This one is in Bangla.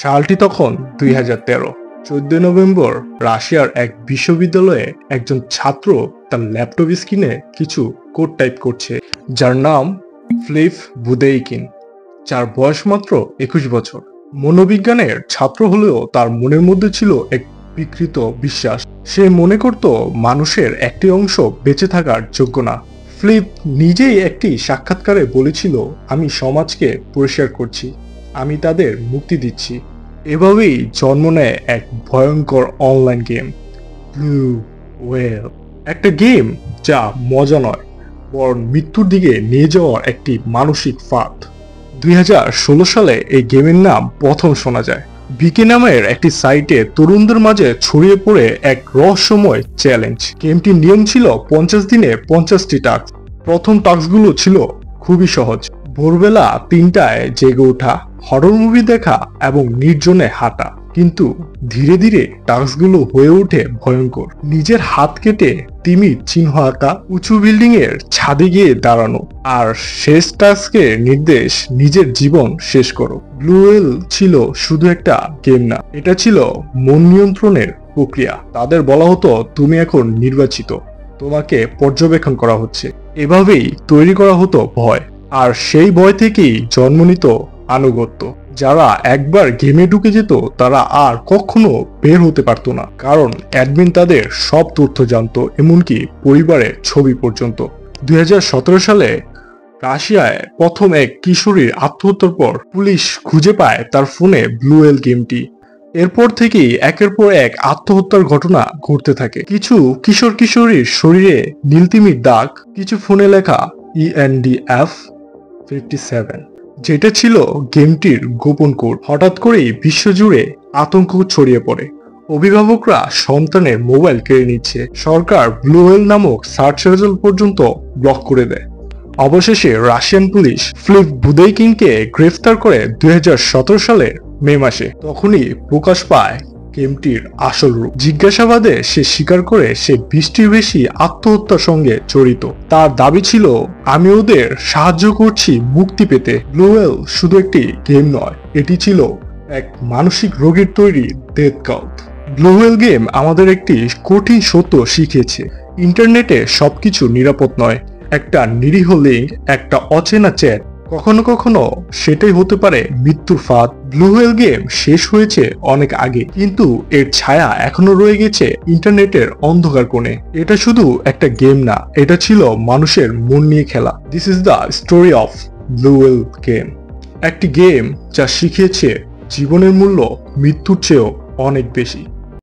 সালটি তখন 2013। 14 নভেম্বর রাশিয়ার এক বিশ্ববিদ্যালয়ে একজন ছাত্র তার ল্যাপটপ স্ক্রিনে কিছু কোড টাইপ করছে, যার নাম ফিলিপ বুদেইকিন, যার বয়স মাত্র 21 বছর। মনোবিজ্ঞানের ছাত্র হলেও তার মনের মধ্যে ছিল এক বিকৃত বিশ্বাস। সে মনে করত মানুষের একটি অংশ বেঁচে থাকার যোগ্য না। ফিলিপ নিজেই একটি সাক্ষাৎকারে বলেছিল, আমি সমাজকে পরিষ্কার করছি, আমি তাদের মুক্তি দিচ্ছি। এভাবেই জন্ম নেয় এক ভয়ঙ্কর অনলাইন গেম, ব্লু ওয়েল। একটা গেম যা মজা নয়, বরং মৃত্যুর দিকে নিয়ে যাওয়ার একটি মানসিক ফাঁদ। 2016 সালে এই গেমের নাম প্রথম শোনা যায়। বিকে নামের একটি সাইটে তরুণদের মাঝে ছড়িয়ে পড়ে এক রহস্যময় চ্যালেঞ্জ। গেমটির নিয়ম ছিল 50 দিনে 50টি টাস্ক। প্রথম টাস্কগুলো ছিল খুবই সহজ: ভোরবেলা 3টায় জেগে ওঠা, হরর মুভি দেখা এবং নির্জনে হাঁটা। কিন্তু ধীরে ধীরে টাস্কগুলো হয়ে ওঠে ভয়ঙ্কর। নিজের হাত কেটে তিমির চিহ্ন আঁকা, উঁচু বিল্ডিং এর ছাদে গিয়ে দাঁড়ানো, আর শেষ টাস্কের নির্দেশ নিজের জীবন শেষ করো। ব্লু ওয়েল ছিল শুধু একটা গেম না, এটা ছিল মন নিয়ন্ত্রণের প্রক্রিয়া। তাদের বলা হতো, তুমি এখন নির্বাচিত, তোমাকে পর্যবেক্ষণ করা হচ্ছে। এভাবেই তৈরি করা হতো ভয়, আর সেই ভয় থেকেই জন্ম নিত আনুগত্য। যারা একবার গেমে ঢুকে যেত তারা আর কখনো বের হতে পারতো না, কারণ অ্যাডমিন তাদের সব তথ্য জানতো, এমনকি পরিবারের ছবি পর্যন্ত। 2017 সালে রাশিয়ায় প্রথম এক কিশোরীর আত্মহত্যার পর পুলিশ খুঁজে পায় তার ফোনে ব্লু ওয়েল গেমটি। এরপর থেকেই একের পর এক আত্মহত্যার ঘটনা ঘটতে থাকে। কিছু কিশোর কিশোরীর শরীরে নীলতিমির দাগ, কিছু ফোনে লেখা ENDF 57, যেটা ছিল গেমটির গোপন কোড। হঠাৎ করেই বিশ্বজুড়ে আতঙ্ক ছড়িয়ে পড়ে। অভিভাবকরা সন্তানের মোবাইল কেড়ে নিচ্ছে, সরকার ব্লু ওয়েল নামক সার্চ রেজাল্ট পর্যন্ত ব্লক করে দেয়। অবশেষে রাশিয়ান পুলিশ ফিলিপ বুদেইকিনকে গ্রেফতার করে 2017 সালের মে মাসে। তখনই প্রকাশ পায় গেমটির আসল রূপ। জিজ্ঞাসাবাদে সে স্বীকার করে সে 20টির বেশি আত্মহত্যার সঙ্গে জড়িত। তার দাবি ছিল, আমি ওদের সাহায্য করছি মুক্তি পেতে। ব্লু ওয়েল শুধু একটি গেম নয়, এটি ছিল এক মানসিক রোগীর তৈরি death cult. Blue whale game আমাদের একটি কঠিন সত্য শিখিয়েছে, ইন্টারনেটে সবকিছু নিরাপদ নয়। একটা নিরীহ লিঙ্ক, একটা অচেনা চ্যাট, কখনো কখনো সেটাই হতে পারে মৃত্যুর ফাঁদ। ব্লু ওয়েল গেম শেষ হয়েছে অনেক আগে, কিন্তু এর ছায়া এখনো রয়ে গেছে ইন্টারনেটের অন্ধকার কোণে। এটা শুধু একটা গেম না, এটা ছিল মানুষের মন নিয়ে খেলা। This is the story of blue whale game, একটি গেম যা শিখিয়েছে জীবনের মূল্য মৃত্যুর চেয়েও অনেক বেশি।